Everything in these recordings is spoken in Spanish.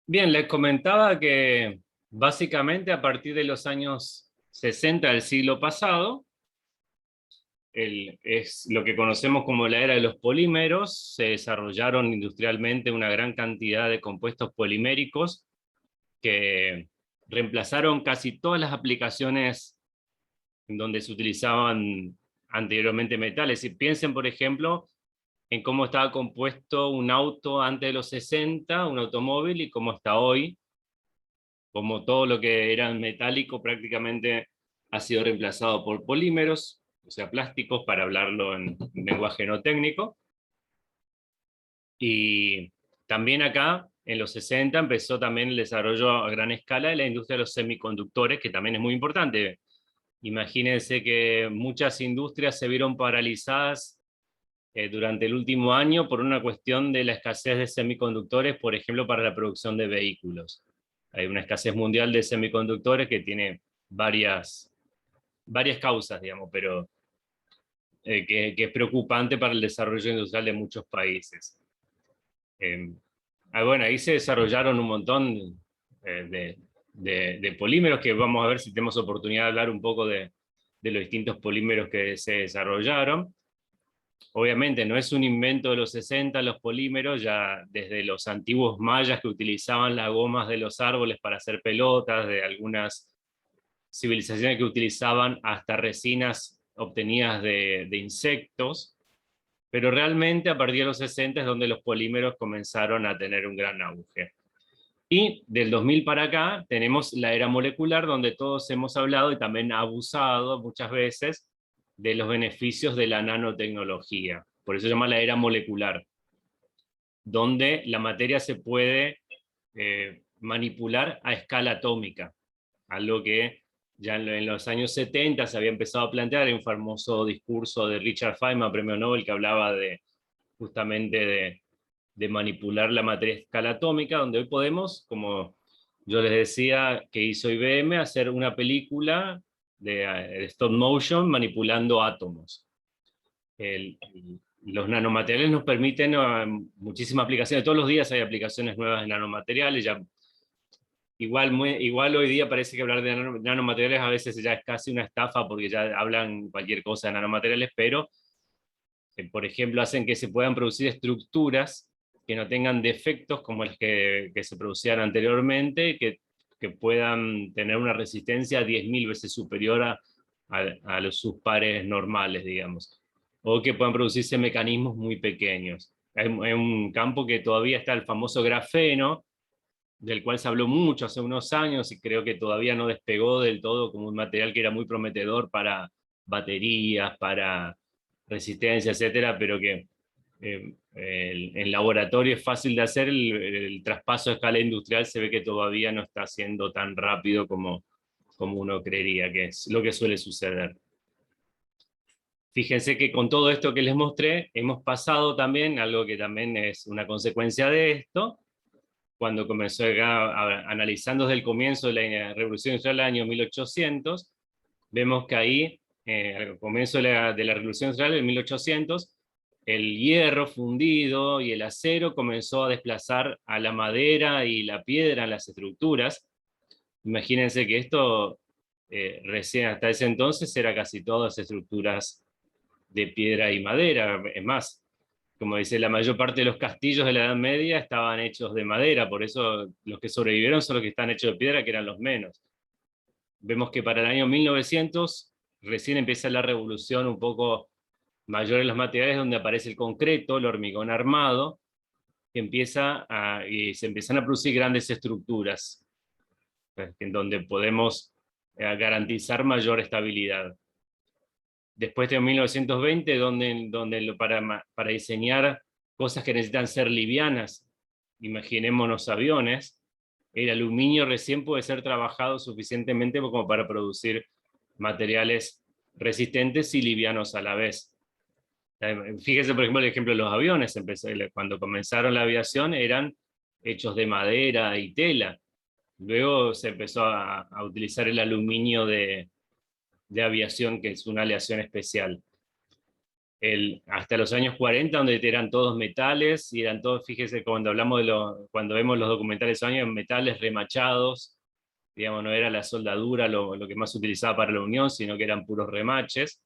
Bien, les comentaba que básicamente a partir de los años 60 del siglo pasado, es lo que conocemos como la era de los polímeros. Se desarrollaron industrialmente una gran cantidad de compuestos poliméricos que reemplazaron casi todas las aplicaciones en donde se utilizaban anteriormente metales. Y piensen, por ejemplo, en cómo estaba compuesto un auto antes de los 60, un automóvil, y cómo está hoy, como todo lo que era metálico prácticamente ha sido reemplazado por polímeros, o sea, plásticos, para hablarlo en lenguaje no técnico. Y también acá, en los 60, empezó también el desarrollo a gran escala de la industria de los semiconductores, que también es muy importante. Imagínense que muchas industrias se vieron paralizadas durante el último año por una cuestión de la escasez de semiconductores, por ejemplo, para la producción de vehículos. Hay una escasez mundial de semiconductores que tiene varias causas, digamos, pero que es preocupante para el desarrollo industrial de muchos países. Eh, bueno, ahí se desarrollaron un montón de polímeros, que vamos a ver si tenemos oportunidad de hablar un poco de los distintos polímeros que se desarrollaron. Obviamente no es un invento de los 60 los polímeros, ya desde los antiguos mayas que utilizaban las gomas de los árboles para hacer pelotas, de algunas civilizaciones que utilizaban hasta resinas obtenidas de insectos, pero realmente a partir de los 60 es donde los polímeros comenzaron a tener un gran auge. Y del 2000 para acá tenemos la era molecular, donde todos hemos hablado y también abusado muchas veces de los beneficios de la nanotecnología. Por eso se llama la era molecular, donde la materia se puede manipular a escala atómica, algo que ya en los años 70 se había empezado a plantear en un famoso discurso de Richard Feynman, premio Nobel, que hablaba justamente de manipular la materia a escala atómica, donde hoy podemos, como yo les decía que hizo IBM, hacer una película de stop motion manipulando átomos. Los nanomateriales nos permiten muchísimas aplicaciones. Todos los días hay aplicaciones nuevas de nanomateriales. Ya, igual hoy día parece que hablar de nanomateriales a veces ya es casi una estafa, porque ya hablan cualquier cosa de nanomateriales, pero por ejemplo, hacen que se puedan producir estructuras que no tengan defectos como las que se producían anteriormente, que puedan tener una resistencia 10.000 veces superior a los sus pares normales, digamos, o que puedan producirse mecanismos muy pequeños. Hay un campo que todavía está, el famoso grafeno, del cual se habló mucho hace unos años y creo que todavía no despegó del todo como un material que era muy prometedor para baterías, para resistencia, etcétera, pero que en laboratorio es fácil de hacer. El traspaso a escala industrial se ve que todavía no está siendo tan rápido como uno creería, que es lo que suele suceder. Fíjense que con todo esto que les mostré, hemos pasado también, algo que también es una consecuencia de esto, cuando comenzó analizando desde el comienzo de la Revolución Industrial del año 1800, vemos que ahí, al comienzo de la Revolución Industrial en 1800, el hierro fundido y el acero comenzó a desplazar a la madera y la piedra en las estructuras. Imagínense que esto recién hasta ese entonces era casi todas estructuras de piedra y madera. Es más, como dice, la mayor parte de los castillos de la Edad Media estaban hechos de madera, por eso los que sobrevivieron son los que están hechos de piedra, que eran los menos. Vemos que para el año 1900 recién empieza la revolución un poco mayor en los materiales, donde aparece el concreto, el hormigón armado, que y se empiezan a producir grandes estructuras, en donde podemos garantizar mayor estabilidad. Después de 1920, donde para diseñar cosas que necesitan ser livianas, imaginémonos aviones, el aluminio recién puede ser trabajado suficientemente como para producir materiales resistentes y livianos a la vez. Fíjese, por ejemplo, el ejemplo de los aviones. Cuando comenzaron la aviación eran hechos de madera y tela. Luego se empezó a utilizar el aluminio de aviación, que es una aleación especial. hasta los años 40, donde eran todos metales, y eran todos, fíjese, cuando vemos los documentales de esos años, metales remachados, digamos, no era la soldadura lo que más se utilizaba para la unión, sino que eran puros remaches.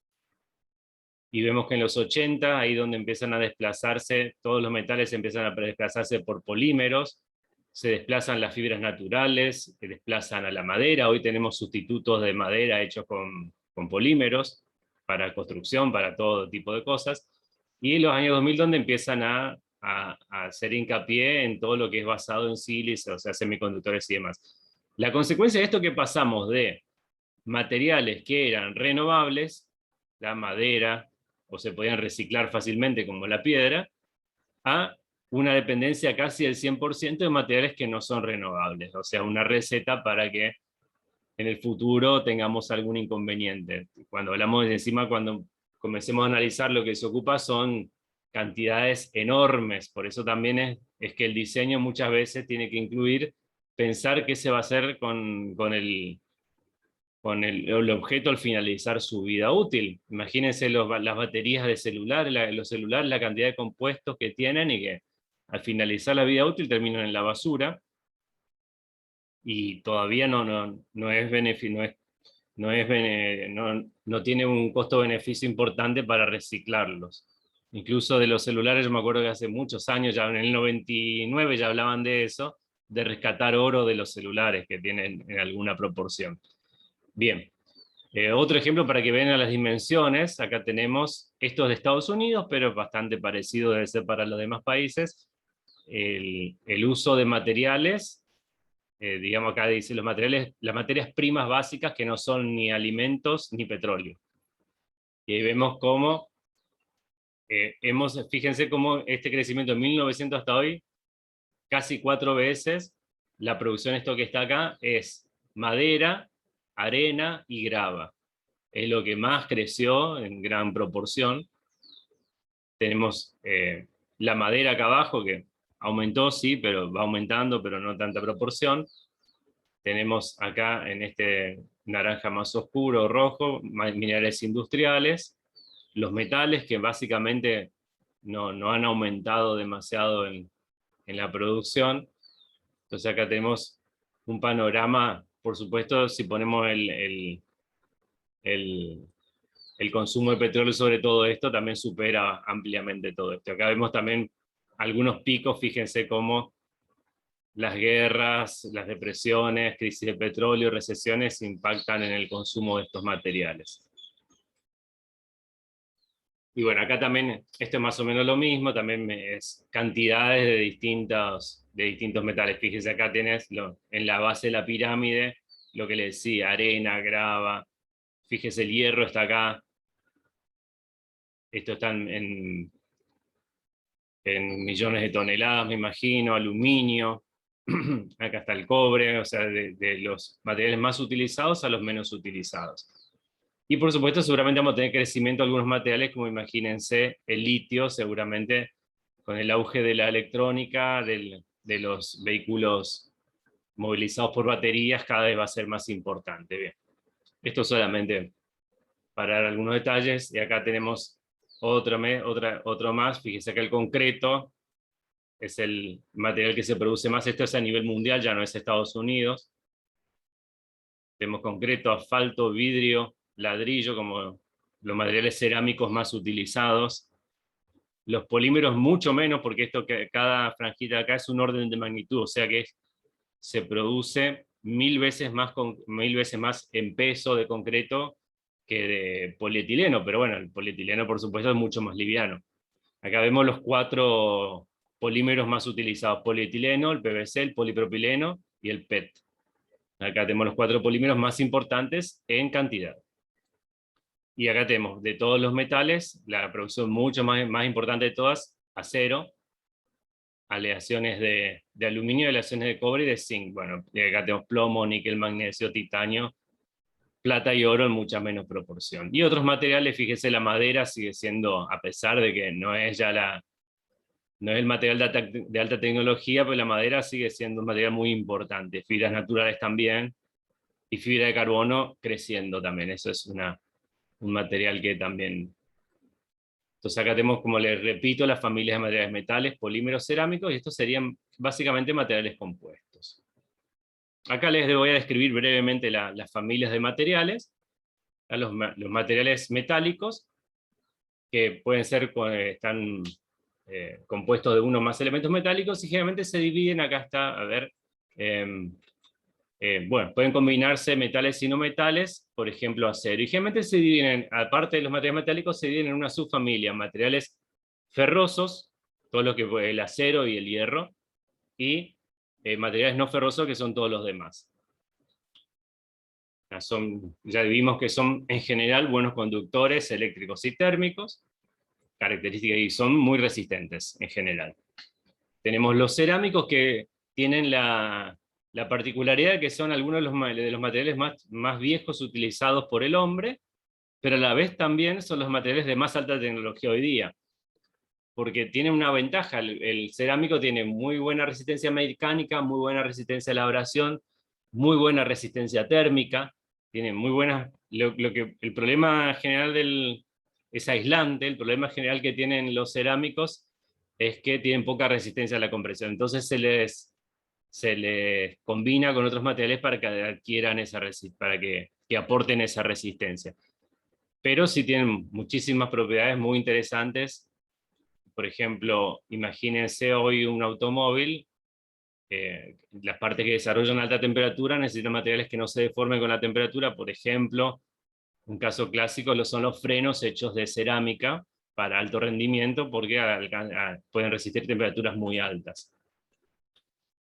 Y vemos que en los 80, ahí donde empiezan a desplazarse, todos los metales empiezan a desplazarse por polímeros, se desplazan las fibras naturales, se desplazan a la madera. Hoy tenemos sustitutos de madera hechos con polímeros para construcción, para todo tipo de cosas. Y en los años 2000, donde empiezan a hacer hincapié en todo lo que es basado en sílice, o sea, semiconductores y demás. La consecuencia de esto, que pasamos de materiales que eran renovables, la madera, o se podían reciclar fácilmente como la piedra, a una dependencia casi del 100% de materiales que no son renovables, o sea, una receta para que en el futuro tengamos algún inconveniente. Cuando hablamos de encima, cuando comencemos a analizar lo que se ocupa, son cantidades enormes, por eso también es que el diseño muchas veces tiene que incluir pensar qué se va a hacer con el objeto al finalizar su vida útil. Imagínense las baterías de celular, los celulares, la cantidad de compuestos que tienen, y que al finalizar la vida útil terminan en la basura, y todavía no es beneficio, no tiene un costo-beneficio importante para reciclarlos. Incluso de los celulares, yo me acuerdo que hace muchos años, ya en el 99 ya hablaban de eso, de rescatar oro de los celulares que tienen en alguna proporción. Bien, otro ejemplo para que vean las dimensiones. Acá tenemos estos de Estados Unidos, pero es bastante parecido, debe ser para los demás países. El uso de materiales, digamos acá dice los materiales, las materias primas básicas que no son ni alimentos ni petróleo. Y ahí vemos cómo fíjense cómo este crecimiento de 1900 hasta hoy, casi 4 veces, la producción, esto que está acá, es madera, arena y grava. Es lo que más creció en gran proporción. Tenemos la madera acá abajo, que aumentó, sí, pero va aumentando, pero no tanta proporción. Tenemos acá en este naranja más oscuro, rojo, minerales industriales, los metales, que básicamente no han aumentado demasiado en la producción. Entonces acá tenemos un panorama, por supuesto, si ponemos el consumo de petróleo sobre todo esto, también supera ampliamente todo esto. Acá vemos también algunos picos, fíjense cómo las guerras, las depresiones, crisis de petróleo, recesiones impactan en el consumo de estos materiales. Y bueno, acá también esto es más o menos lo mismo, también es cantidades de distintos metales. Fíjense, acá tenés en la base de la pirámide lo que le decía, arena, grava. Fíjese, el hierro está acá. Esto está en millones de toneladas, me imagino, aluminio. Acá está el cobre, o sea, de los materiales más utilizados a los menos utilizados. Y por supuesto, seguramente vamos a tener crecimiento de algunos materiales, como imagínense el litio, seguramente con el auge de la electrónica, de los vehículos movilizados por baterías, cada vez va a ser más importante. Bien, esto solamente para dar algunos detalles, y acá tenemos otro más. Fíjese que el concreto es el material que se produce más, esto es a nivel mundial, ya no es Estados Unidos. Tenemos concreto, asfalto, vidrio, ladrillo como los materiales cerámicos más utilizados. Los polímeros mucho menos, porque cada franjita de acá es un orden de magnitud, o sea que se produce 1000 veces más en peso de concreto que de polietileno, pero bueno, el polietileno por supuesto es mucho más liviano. Acá vemos los 4 polímeros más utilizados: polietileno, el PVC, el polipropileno y el PET. Acá tenemos los 4 polímeros más importantes en cantidad. Y acá tenemos de todos los metales, la producción mucho más importante de todas, acero, aleaciones de aluminio, aleaciones de cobre y de zinc. Bueno, y acá tenemos plomo, níquel, magnesio, titanio, plata y oro en mucha menos proporción. Y otros materiales, fíjese, la madera sigue siendo, a pesar de que no es el material de alta tecnología, pero la madera sigue siendo un material muy importante. Fibras naturales también, y fibra de carbono creciendo también. Eso es un material que también Entonces acá tenemos, como les repito, las familias de materiales metales, polímeros, cerámicos, y estos serían básicamente materiales compuestos. Acá les voy a describir brevemente las familias de materiales. Los materiales metálicos, que pueden ser, están compuestos de uno o más elementos metálicos, y generalmente se dividen, acá está, a ver, bueno, pueden combinarse metales y no metales, por ejemplo acero, y generalmente se dividen, aparte de los materiales metálicos, se dividen en una subfamilia: materiales ferrosos, todo lo que fue el acero y el hierro, y materiales no ferrosos, que son todos los demás. Ya vimos que son en general buenos conductores eléctricos y térmicos, características, y son muy resistentes en general. Tenemos los cerámicos, que tienen la particularidad de que son algunos de los materiales más viejos utilizados por el hombre, pero a la vez también son los materiales de más alta tecnología hoy día, porque tiene una ventaja: el cerámico tiene muy buena resistencia mecánica, muy buena resistencia a la abrasión, muy buena resistencia térmica, tiene muy buenas... el problema general es aislante. El problema general que tienen los cerámicos es que tienen poca resistencia a la compresión, entonces se les combina con otros materiales para que adquieran para que aporten esa resistencia. Pero sí tienen muchísimas propiedades muy interesantes. Por ejemplo, imagínense hoy un automóvil, las partes que desarrollan a alta temperatura necesitan materiales que no se deformen con la temperatura. Por ejemplo, un caso clásico son los frenos hechos de cerámica para alto rendimiento, porque pueden resistir temperaturas muy altas.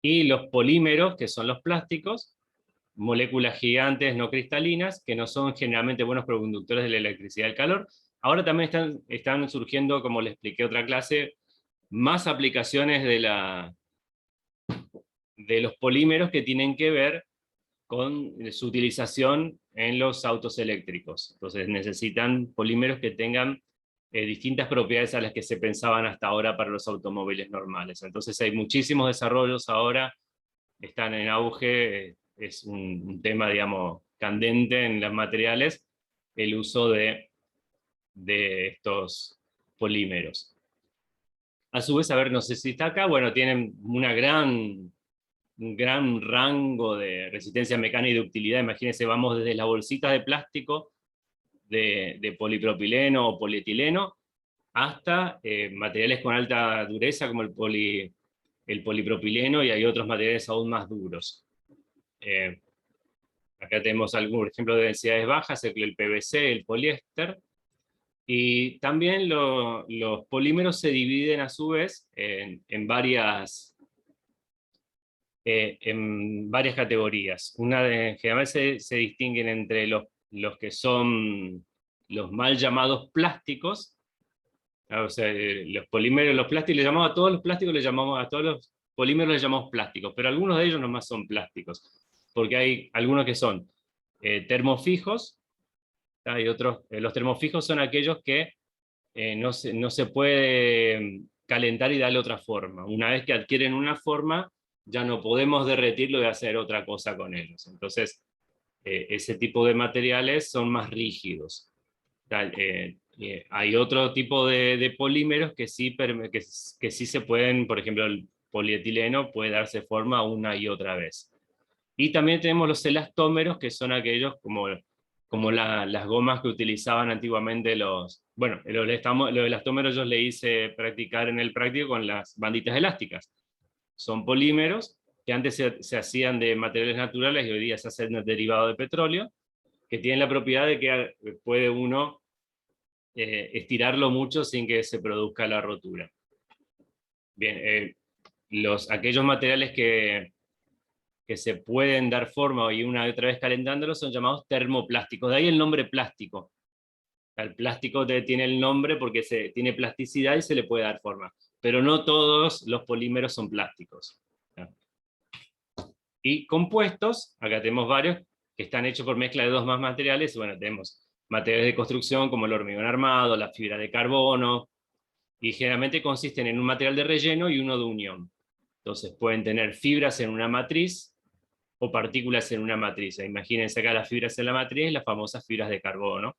Y los polímeros, que son los plásticos, moléculas gigantes no cristalinas, que no son generalmente buenos conductores de la electricidad y el calor. Ahora también están surgiendo, como les expliqué otra clase, más aplicaciones de los polímeros, que tienen que ver con su utilización en los autos eléctricos. Entonces necesitan polímeros que tengan distintas propiedades a las que se pensaban hasta ahora para los automóviles normales. Entonces hay muchísimos desarrollos ahora, están en auge, es un tema, digamos, candente en los materiales, el uso de estos polímeros. A su vez, a ver, no sé si está acá, bueno, tienen un gran rango de resistencia mecánica y de ductilidad. Imagínense, vamos desde las bolsitas de plástico de polipropileno o polietileno, hasta materiales con alta dureza como el polipropileno, y hay otros materiales aún más duros. Acá tenemos algún ejemplo de densidades bajas: el PVC, el poliéster. Y también los polímeros se dividen a su vez en varias categorías. Generalmente se distinguen entre los que son los mal llamados plásticos. O sea, los polímeros, los plásticos, le llamamos a todos los plásticos, a todos los polímeros les llamamos plásticos, pero algunos de ellos nomás son plásticos, porque hay algunos que son termofijos. Hay otros, los termofijos son aquellos que no se puede calentar y darle otra forma. Una vez que adquieren una forma, ya no podemos derretirlo y hacer otra cosa con ellos. Entonces, ese tipo de materiales son más rígidos. Hay otro tipo de polímeros que sí se pueden, por ejemplo, el polietileno puede darse forma una y otra vez. Y también tenemos los elastómeros, que son aquellos como las gomas que utilizaban antiguamente bueno, los elastómeros yo le hice practicar en el práctico con las banditas elásticas. Son polímeros que antes se hacían de materiales naturales y hoy día se hacen derivados de petróleo, que tienen la propiedad de que puede uno estirarlo mucho sin que se produzca la rotura. Bien, aquellos materiales que se pueden dar forma y una y otra vez calentándolos son llamados termoplásticos. De ahí el nombre plástico. El plástico tiene el nombre porque tiene plasticidad y se le puede dar forma. Pero no todos los polímeros son plásticos. Y compuestos, acá tenemos varios que están hechos por mezcla de dos más materiales. Bueno, tenemos materiales de construcción como el hormigón armado, la fibra de carbono, y generalmente consisten en un material de relleno y uno de unión. Entonces pueden tener fibras en una matriz o partículas en una matriz. Imagínense acá las fibras en la matriz, las famosas fibras de carbono.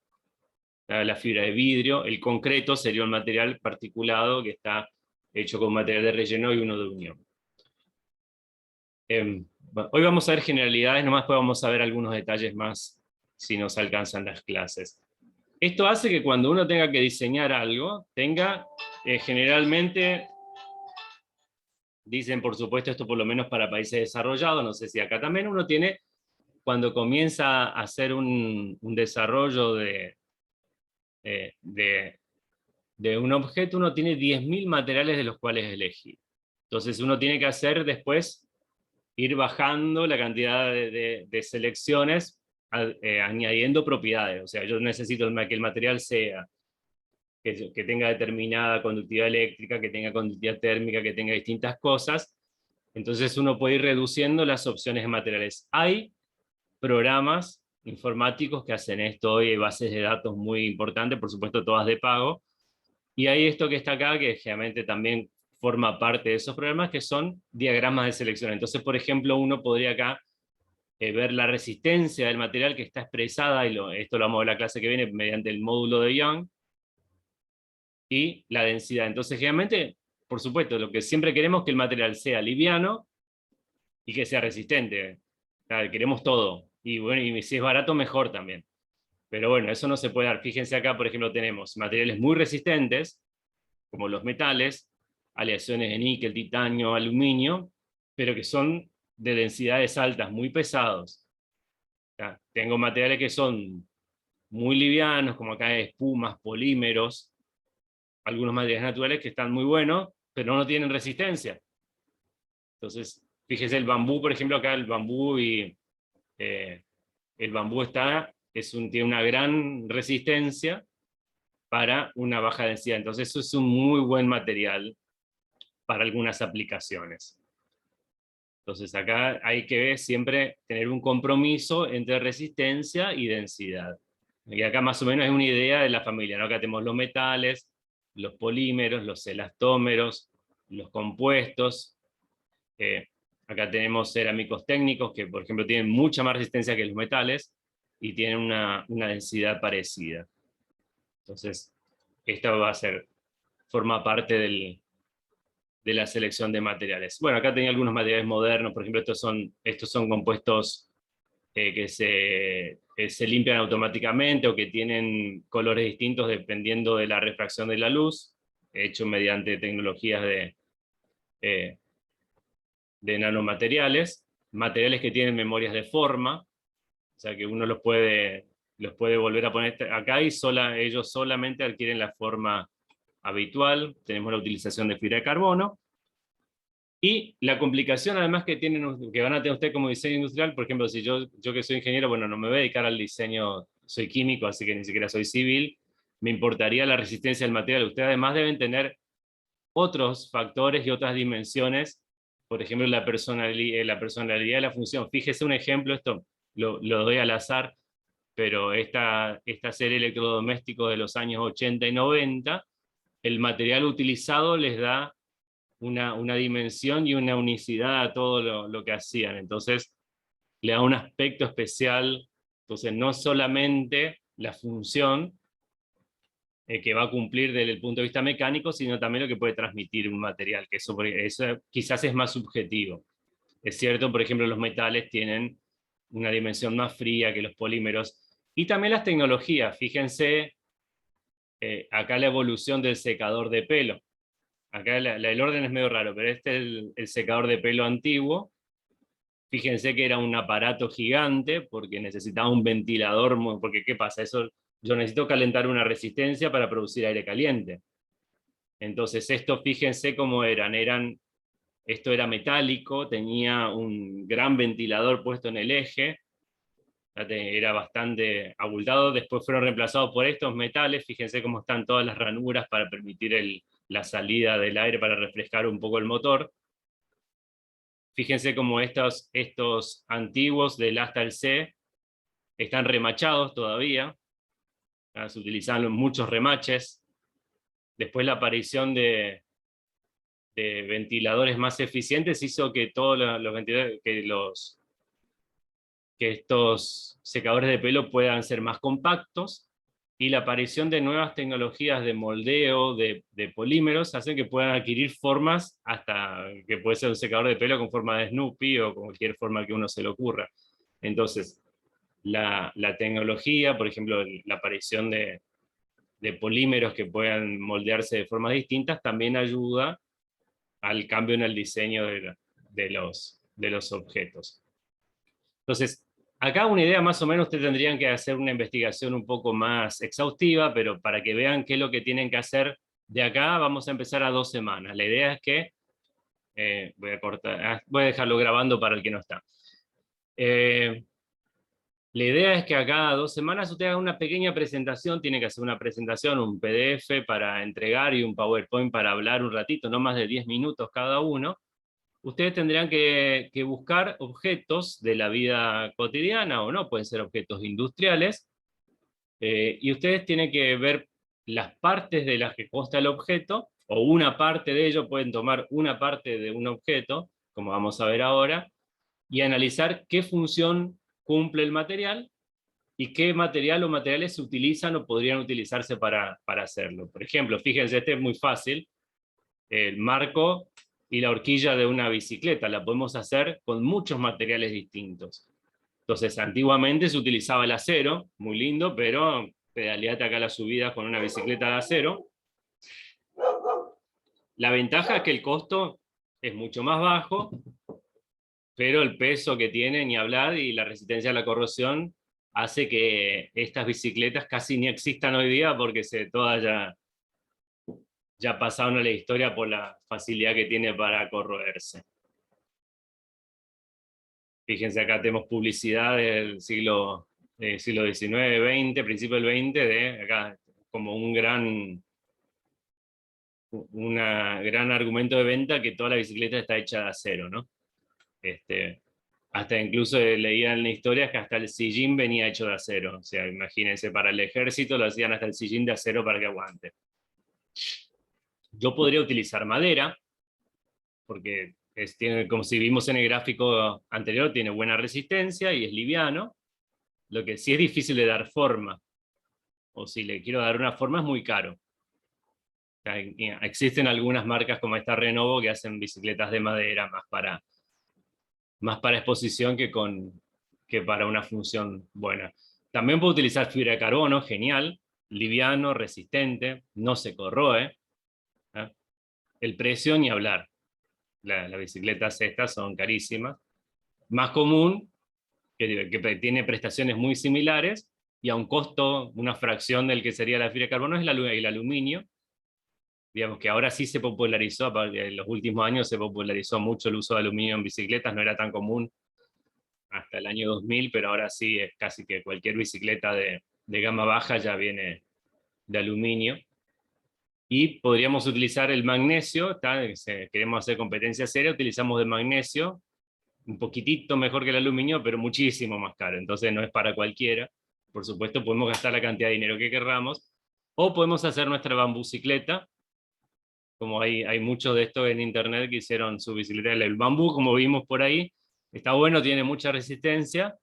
la fibra de vidrio, el concreto sería un material particulado que está hecho con material de relleno y uno de unión. Hoy vamos a ver generalidades, nomás después vamos a ver algunos detalles más si nos alcanzan las clases. Esto hace que cuando uno tenga que diseñar algo, tenga generalmente, dicen por supuesto esto por lo menos para países desarrollados, no sé si acá también uno tiene, cuando comienza a hacer un desarrollo de un objeto, uno tiene 10.000 materiales de los cuales elegir. Entonces uno tiene que hacer después, ir bajando la cantidad de selecciones, añadiendo propiedades. O sea, yo necesito que el material sea, que tenga determinada conductividad eléctrica, que tenga conductividad térmica, que tenga distintas cosas. Entonces uno puede ir reduciendo las opciones de materiales. Hay programas informáticos que hacen esto hoy, hay bases de datos muy importantes, por supuesto todas de pago, y hay esto que está acá, que generalmente también forma parte de esos programas, que son diagramas de selección. Entonces, por ejemplo, uno podría acá ver la resistencia del material que está expresada, y esto lo vamos a ver en la clase que viene, mediante el módulo de Young, y la densidad. Entonces, generalmente, por supuesto, lo que siempre queremos es que el material sea liviano y que sea resistente. O sea, queremos todo. Y bueno, y si es barato, mejor también. Pero bueno, eso no se puede dar. Fíjense acá, por ejemplo, tenemos materiales muy resistentes, como los metales, aleaciones de níquel, titanio, aluminio, pero que son de densidades altas, muy pesados. O sea, tengo materiales que son muy livianos, como acá espumas, polímeros, algunos materiales naturales que están muy buenos, pero no tienen resistencia. Entonces, fíjese el bambú, por ejemplo, acá el bambú eh, el bambú tiene una gran resistencia para una baja densidad. Entonces, eso es un muy buen material para algunas aplicaciones. Entonces, acá hay que siempre tener un compromiso entre resistencia y densidad. Y acá más o menos es una idea de la familia, ¿no? Acá tenemos los metales, los polímeros, los elastómeros, los compuestos. Acá tenemos cerámicos técnicos que, por ejemplo, tienen mucha más resistencia que los metales y tienen una densidad parecida. Entonces, esta forma parte de la selección de materiales. Bueno, acá tenía algunos materiales modernos, por ejemplo, estos son compuestos que se limpian automáticamente o que tienen colores distintos dependiendo de la refracción de la luz, hecho mediante tecnologías de nanomateriales, materiales que tienen memorias de forma, o sea que uno los puede volver a poner acá y ellos solamente adquieren la forma habitual. Tenemos la utilización de fibra de carbono, y la complicación además que van a tener ustedes como diseño industrial, por ejemplo, si yo que soy ingeniero, bueno, no me voy a dedicar al diseño, soy químico, así que ni siquiera soy civil, me importaría la resistencia del material. Ustedes además deben tener otros factores y otras dimensiones, por ejemplo, la personalidad de la función. Fíjese un ejemplo, esto lo doy al azar, pero esta serie electrodoméstico de los años 80 y 90, el material utilizado les da una dimensión y una unicidad a todo lo que hacían. Entonces, le da un aspecto especial. Entonces, no solamente la función que va a cumplir desde el punto de vista mecánico, sino también lo que puede transmitir un material, que eso quizás es más subjetivo. Es cierto, por ejemplo, los metales tienen una dimensión más fría que los polímeros, y también las tecnologías. Fíjense acá la evolución del secador de pelo. Acá el orden es medio raro, pero este es el secador de pelo antiguo. Fíjense que era un aparato gigante porque necesitaba un ventilador, porque ¿qué pasa? Yo necesito calentar una resistencia para producir aire caliente. Entonces esto, fíjense cómo esto era metálico, tenía un gran ventilador puesto en el eje, era bastante abultado. Después fueron reemplazados por estos metales. Fíjense cómo están todas las ranuras para permitir la salida del aire, para refrescar un poco el motor. Fíjense cómo estos antiguos del hasta el C están remachados todavía. Se utilizaban muchos remaches. Después la aparición de ventiladores más eficientes hizo que todos los ventiladores, que estos secadores de pelo puedan ser más compactos y la aparición de nuevas tecnologías de moldeo, de polímeros, hacen que puedan adquirir formas, hasta que puede ser un secador de pelo con forma de Snoopy o cualquier forma que uno se le ocurra. Entonces, la tecnología, por ejemplo, la aparición de polímeros que puedan moldearse de formas distintas, también ayuda al cambio en el diseño de los objetos. Entonces, acá una idea más o menos, ustedes tendrían que hacer una investigación un poco más exhaustiva, pero para que vean qué es lo que tienen que hacer de acá, vamos a empezar a 2 semanas. La idea es que, voy a dejarlo grabando para el que no está. La idea es que acá a 2 semanas usted haga una pequeña presentación, tiene que hacer una presentación, un PDF para entregar y un PowerPoint para hablar un ratito, no más de 10 minutos cada uno. Ustedes tendrán que buscar objetos de la vida cotidiana o no, pueden ser objetos industriales, y ustedes tienen que ver las partes de las que consta el objeto, o una parte de ello, pueden tomar una parte de un objeto, como vamos a ver ahora, y analizar qué función cumple el material y qué material o materiales se utilizan o podrían utilizarse para hacerlo. Por ejemplo, fíjense, este es muy fácil, el marco y la horquilla de una bicicleta, la podemos hacer con muchos materiales distintos. Entonces, antiguamente se utilizaba el acero, muy lindo, pero pedaleate acá las subidas con una bicicleta de acero. La ventaja es que el costo es mucho más bajo, pero el peso que tiene, ni hablar, y la resistencia a la corrosión hace que estas bicicletas casi ni existan hoy día porque todas ya pasaron a la historia por la facilidad que tiene para corroerse. Fíjense, acá tenemos publicidad del siglo XIX, XX, principio del XX, de acá como un gran argumento de venta que toda la bicicleta está hecha de acero, ¿no? Hasta incluso leía en la historia que hasta el sillín venía hecho de acero. O sea, imagínense, para el ejército lo hacían hasta el sillín de acero para que aguante. Yo podría utilizar madera, porque como si vimos en el gráfico anterior, tiene buena resistencia y es liviano. Lo que sí es difícil de dar forma, o si le quiero dar una forma es muy caro. O sea, existen algunas marcas como esta Renovo que hacen bicicletas de madera más para exposición que para una función buena. También puedo utilizar fibra de carbono, genial, liviano, resistente, no se corroe. ¿Eh? El precio ni hablar. Las bicicletas estas son carísimas. Más común, que tiene prestaciones muy similares y a un costo, una fracción del que sería la fibra de carbono, es el aluminio. Digamos que ahora sí se popularizó, en los últimos años se popularizó mucho el uso de aluminio en bicicletas, no era tan común hasta el año 2000, pero ahora sí es casi que cualquier bicicleta de gama baja ya viene de aluminio. Y podríamos utilizar el magnesio, queremos hacer competencia seria, utilizamos de magnesio, un poquitito mejor que el aluminio, pero muchísimo más caro, entonces no es para cualquiera. Por supuesto, podemos gastar la cantidad de dinero que querramos, o podemos hacer nuestra bambucicleta, como hay muchos de estos en internet que hicieron su bicicleta. El bambú, como vimos por ahí, está bueno, tiene mucha resistencia.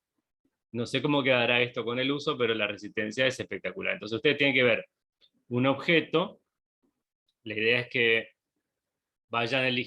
No sé cómo quedará esto con el uso, pero la resistencia es espectacular. Entonces ustedes tienen que ver un objeto. La idea es que vayan eligiendo